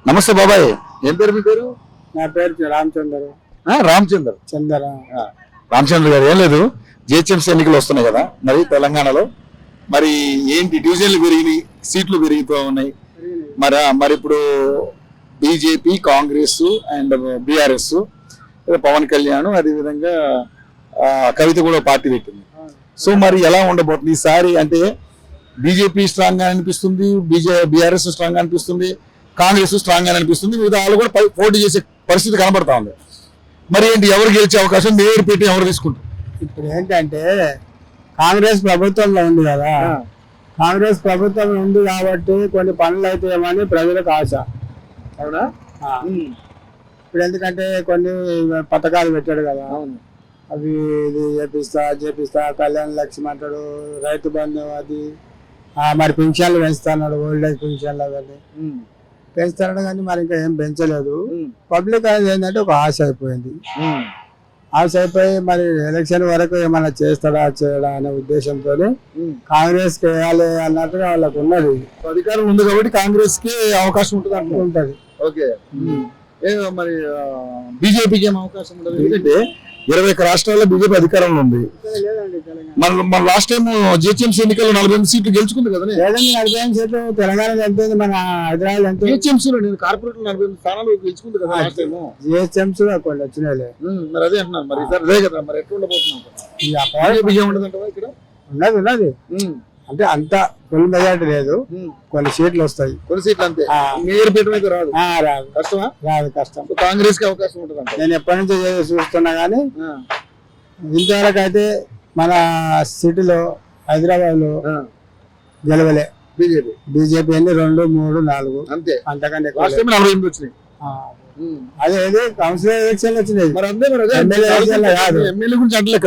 నమస్తే బాబాయ్, ఏం పేరు మీ పేరు? నా పేరు రామచంద్ర. రామచంద్ర గారు, ఏం లేదు, జిహెచ్ఎంసీ ఎన్నికలు వస్తున్నాయి కదా మరి తెలంగాణలో. మరి ఏంటి డివిజన్లు పెరిగినాయి, సీట్లు పెరుగుతూ ఉన్నాయి మరి ఇప్పుడు BJP, Congress and BRS, Pawan Kalyan, అదేవిధంగా కవిత కూడా పార్టీ పెట్టింది. సో మరి ఎలా ఉండబోతుంది ఈసారి? అంటే బీజేపీ స్ట్రాంగ్ గా అనిపిస్తుంది, బీఆర్ఎస్ స్ట్రాంగ్ గా అనిపిస్తుంది, కాంగ్రెస్ స్ట్రాంగ్ గా అనిపిస్తుంది, మిగతా వాళ్ళు కూడా పోటీ చేసే పరిస్థితి కనబడతా ఉంది. మరి ఏంటి, ఎవరు గెలిచే అవకాశం, నేరు పెట్టి ఎవరు తీసుకుంటారు? ఇప్పుడు ఏంటంటే కాంగ్రెస్ ప్రభుత్వంలో ఉంది కదా, కాంగ్రెస్ ప్రభుత్వం ఉంది కాబట్టి కొన్ని పనులు అవుతాయేమని ప్రజలకు ఆశ. అవునా? ఇప్పుడు ఎందుకంటే కొన్ని పథకాలు పెట్టాడు కదా, అవి ఇది చేపిస్తా కళ్యాణ లక్ష్మి అంటాడు, రైతు బంధు అది, మరి పింఛన్లు పెంచుతున్నాడు, ఓల్డ్ ఏజ్ పింఛన్లు అవన్నీ పెంచుతున్నాడు. కానీ మరి ఇంకా ఏం పెంచలేదు. పబ్లిక్ అనేది ఏంటంటే ఒక ఆశ అయిపోయింది. ఆశ అయిపోయి మరి ఎలక్షన్ వరకు ఏమైనా చేయడా అనే ఉద్దేశంతో కాంగ్రెస్ కి వేయాలి అన్నట్టుగా వాళ్ళకు ఉన్నది. అధికారం ఉంది కాబట్టి కాంగ్రెస్ కి అవకాశం ఉంటుంది అనుకుంటుంది. ఓకే, మరి బీజేపీకి ఏం అవకాశం ఉండదు, ఎందుకంటే 21 రాష్ట్రాల్లో బీజేపీ అధికారంలో ఉంది. మన లాస్ట్ టైం జిహెచ్ఎంసీ ఎన్నికల్లో 48 సీట్లు గెలుచుకుంది కదా. 48 సీట్లు తెలంగాణ ఎంతైంది, మన హైదరాబాద్ ఎంత? జిహెచ్ఎంసీలో నేను కార్పొరేట్ 48 స్థానాలు గెలుచుకుంది కదా లాస్ట్ టైం. జిహెచ్ఎంసీ కొన్ని వచ్చినాయి. మరి అదే అంటున్నాను, మరి అదే కదా, మరి ఎట్లా ఉండబోతున్నాం? ఉండదంటే ఇక్కడ ఉన్నది అంటే అంత ఫుల్ మెజార్టీ లేదు, కొన్ని సీట్లు వస్తాయి, కొన్ని సీట్లు అంతే. మేయర్ పీఠం అయితే రాదు. కష్టమా? రాదు, కష్టం. కాంగ్రెస్ కి అవకాశం ఉంటుంది. నేను ఎప్పటి నుంచో చూస్తున్నా గానీ ఇంతవరకు అయితే మన సిటీలో హైదరాబాద్ లో గెలవలే. బీజేపీ అన్ని 2, 3, 4 అంతే, అంతకంటే వచ్చినాయి. అదే కౌన్సిలర్ ఎలక్షన్ వచ్చినాయి. మరి అంతే, మరి ఎమ్మెల్యే గురించి అంటే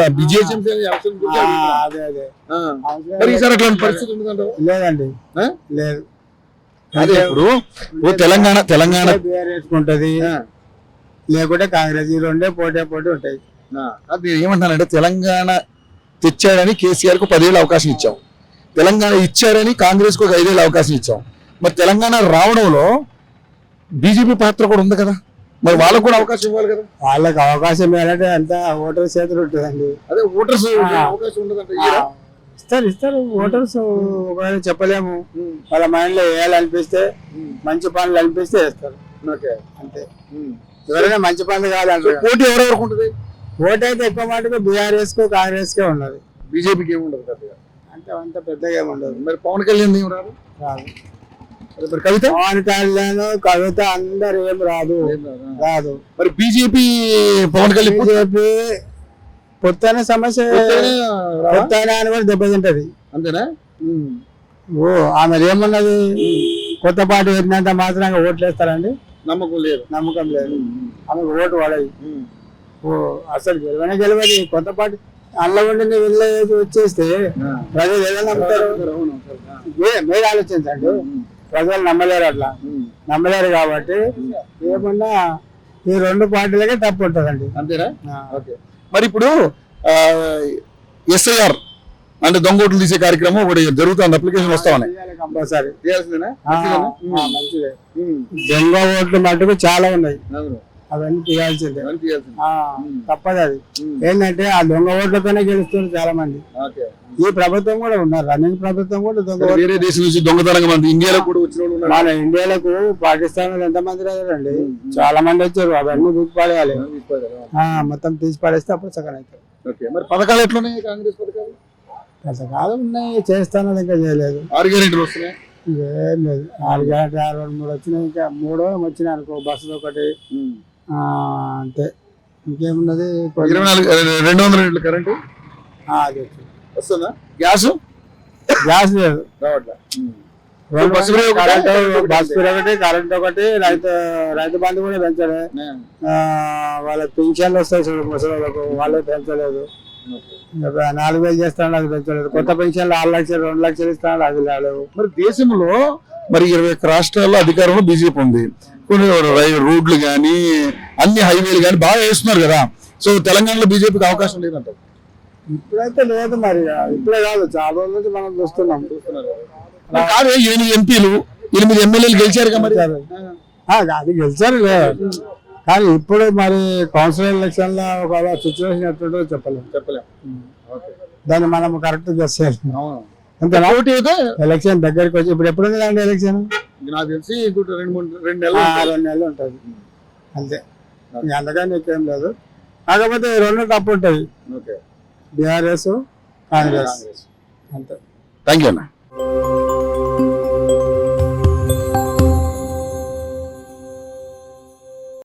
లేదండి, లేదు. అదే ఇప్పుడు తెలంగాణ వేసుకుంటది, లేకుంటే కాంగ్రెస్, ఈ రెండే పోటీ ఉంటాయి. అది ఏమంటానంటే, తెలంగాణ తెచ్చాడని కేసీఆర్ కు 10 ఏళ్ళు అవకాశం ఇచ్చాం, తెలంగాణ ఇచ్చారని కాంగ్రెస్ కు 5 ఏళ్ళు అవకాశం ఇచ్చాం. మరి తెలంగాణ రావడంలో బీజేపీ పాత్ర కూడా ఉంది కదా, మరి వాళ్ళకు కూడా అవకాశం ఇవ్వాలి కదా. వాళ్ళకి అవకాశం ఇవ్వాలంటే అంత ఓటర్స్ చేతులు ఉంటుందండి. అదే ఓటర్స్ అవకాశం ఉండదంటే ఇస్తారు ఓటర్స్. ఒకవేళ చెప్పలేము, వాళ్ళ మైండ్ లో వేయాలనిపిస్తే, మంచి పనులు అనిపిస్తే వేస్తారు, అంతే. ఎవరైనా మంచి పనులు కావాలంటే పోటీ ఎవరెవరికి ఉంటుంది? ఓటు అయితే ఎక్కువ మటుకు బీఆర్ఎస్ కు కాంగ్రెస్ కే ఉన్నది, బీజేపీకి ఏమి ఉండదు పెద్దగా. అంత పెద్దగా ఏమి ఉండదు. మరి పవన్ కళ్యాణ్ ఏం రాదు. కవిత, పవన్ కళ్యాణ్, కవిత అందరు ఏం రాదు. మరి బీజేపీ, పవన్ కళ్యాణ్, బీజేపీ పొత్తైన సమస్య పొత్తైన అని కూడా దెబ్బతింటది, అంతేనా? ఆమె ఏమన్నది, కొత్త పార్టీ పెట్టినంత మాత్రంగా ఓట్లు వేస్తారండి? నమ్మకం లేదు. ఆమెకు ఓటు పడదు. అసలు గెలవది కొత్త పార్టీ. అందులో ఉండి వెళ్ళేది వచ్చేస్తే ప్రజలు ఏదైనా నమ్ముతారు? మీరు ఆలోచించండి, ప్రజలు నమ్మలేరు, అట్లా నమ్మలేరు. కాబట్టి ఏమన్నా ఈ 2 పార్టీలకే తప్పు ఉంటుందండి, అంతేనా? మరి ఇప్పుడు ఎస్ఐఆర్ అంటే దొంగ ఓట్లు తీసే కార్యక్రమం ఒకటి జరుగుతుంది, అప్లికేషన్ వస్తా ఉన్నాయి. కంపల్సరీ మంచిదే. దొంగ ఓట్లు మటుకు చాలా ఉన్నాయి, అవన్నీ తీయాల్సిందే, తప్పదు. అది ఏంటంటే ఆ దొంగ ఓట్లతోనే గెలుస్తున్నారు చాలా మంది. ఈ ప్రభుత్వం కూడా ఉన్నారు, రన్నింగ్ ప్రభుత్వం కూడా దొంగ. వేరే దేశం నుంచి దొంగతనంగా ఇండియాలో కూడా వచ్చిన వాళ్ళు, మన ఇండియాలకు పాకిస్తాన్ లో ఎంతమంది రాదండి, చాలా మంది వచ్చారు. అవన్నీ తీసి పడేయాలి, మొత్తం తీసి పడేస్తే అప్పుడు సగం అవుతాయి. మరి పథకాలు ఎట్లున్నాయి? కాంగ్రెస్ పథకాలు ఉన్నాయి, చేస్తాను, ఇంకా చేయలేదు. 6 గ్యారెంటీలు వస్తున్నాయి, ఏం లేదు. 6 గ్యారెంటీ 2, 3 వచ్చినాయి, ఇంకా 3 వచ్చినాయి అనుకో, బస్సు ఒకటి, అంతే. ఇంకేమున్నది? 200 యూనిట్ల కరెంటు అది వస్తుందా? గ్యాస్ లేదు, బస్సు ఒకటి, కరెంట్ ఒకటి, రైతు బంధు కూడా పెంచలే. వాళ్ళ పింఛన్లు వస్తాయి చూడు ముసలిలకు, వాళ్ళే పెంచలేదు. 4,000 చేస్తాడు, అది పెంచలేదు. కొత్త పెన్షన్లు 6 లక్షలు 2 లక్షలు ఇస్తాడు, అది రాలేవు. మరి దేశంలో మరి 21 రాష్ట్రాల్లో అధికారంలో బీజేపీ ఉంది, కొన్ని రోడ్లు కానీ అన్ని హైవేలు కానీ బాగా వేస్తున్నారు కదా. సో తెలంగాణలో బీజేపీకి అవకాశం లేదంటారు? ఇప్పుడైతే లేదు, మరి ఇప్పుడే కాదు, చాలా రోజుల నుంచి మనం చూస్తున్నాం. కాదు, 8 ఎంపీలు 8 ఎమ్మెల్యేలు గెలిచారు కదా, మరి అది గెలిచారులే, కానీ ఇప్పుడు మరి కౌన్సిల్ ఎలక్షన్ లో ఒక సిచ్యువేషన్ ఎట్లుంటుందో చెప్పలేము. దాన్ని మనం కరెక్ట్ చేసేయాలి అంతేనా. ఎలక్షన్ దగ్గరికి వచ్చి ఇప్పుడు ఎప్పుడు ఉందండి ఎలక్షన్? నాకు తెలిసి 2 నెలలు ఉంటుంది అంతే, అంతగానే ఎక్కువేం లేదు. కాకపోతే 2 తప్పు ఉంటుంది, బీఆర్ఎస్ కాంగ్రెస్ అంతే. థ్యాంక్ యూ అన్న.